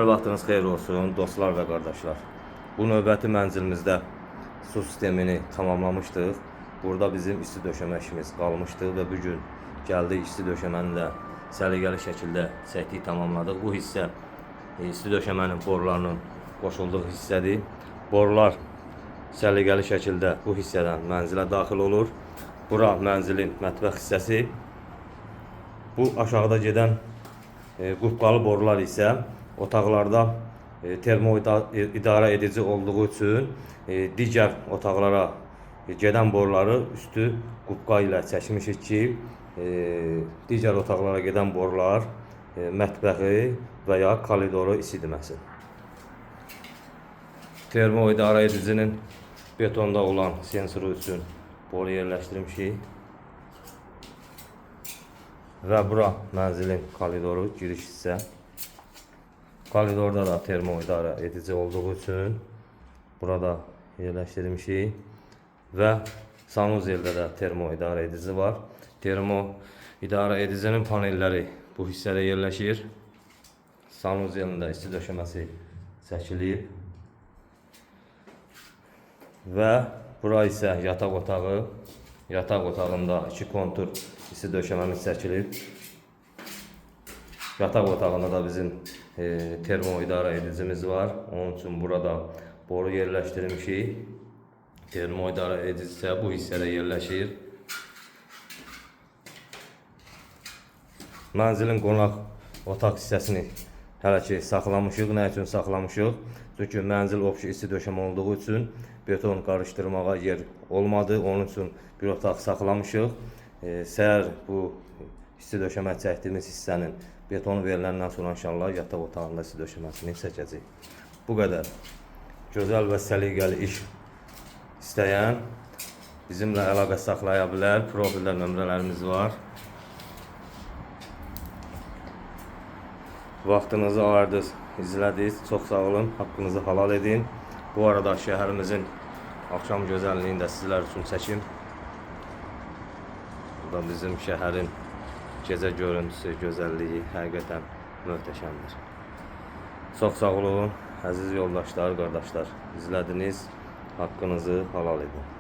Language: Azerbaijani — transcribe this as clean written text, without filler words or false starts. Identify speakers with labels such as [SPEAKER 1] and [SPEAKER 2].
[SPEAKER 1] Vaxtınız xeyir olsun dostlar və qardaşlar. Bu növbəti mənzilimizdə su sistemini tamamlamışdıq. Burada bizim isti döşəmə işimiz qalmışdı və bu gün gəldik isti döşəməni də səliqəli şəkildə çəkdik, tamamladıq. Bu hissə isti döşəmənin borularının qoşulduğu hissədir. Borular səliqəli şəkildə bu hissədən mənzilə daxil olur. Bura mənzilin mətbəx hissəsi. Bu aşağıda gedən qupqalı borular isə otaqlarda termoidarə edici olduğu üçün digər otaqlara gedən boruları üstü qupqa ilə çəkmişik ki, digər otaqlara gedən borular mətbəxi və ya koridoru isidməsin. Termoidarə edicinin betonda olan sensoru üçün boru yerləşdirmişik. Və bura mənzilin koridoru giriş hissə. Koridorda da termoidarə edici olduğu üçün burada yerləşdirmişik və sanuzeldə də termoidarə edici var. Termoidarə edicinin panelləri bu hissədə yerləşir. Sanuzelin də isti döşəməsi çəkilir və bura isə yataq otağı. Yataq otağında iki kontur isti döşəməmiz çəkilir. Yataq otağında da bizim termoidarə edicimiz var. Onun üçün burada boru yerləşdirmişik. Termoidarə edici isə bu hissədə yerləşir. Mənzilin qonaq otaq hissəsini hələ ki saxlamışıq. Nə üçün saxlamışıq? Çünki mənzil opşi isti döşəmə olduğu üçün beton qarışdırmağa yer olmadı. Onun üçün bir otaq saxlamışıq. Səhər bu isti döşəmə çəkdiyimiz hissənin betonu veriləndən sonra inşallah yataq otağında isti döşəməsini çəkəcək. Bu qədər gözəl və səliqəli iş istəyən bizimlə əlaqə saxlaya bilər. Profildə nömrələrimiz var. Vaxtınızı ayırdınız, izlədiniz. Çox sağ olun. Haqqınızı halal edin. Bu arada şəhərimizin axşam gözəlliyini də sizlər üçün çəkim. Bu da bizim şəhərin gecə görüntüsü, gözəlliyi həqiqətən möhtəşəmdir. Çox sağ olun, əziz yoldaşlar, qardaşlar. İzlədiniz, haqqınızı halal edin.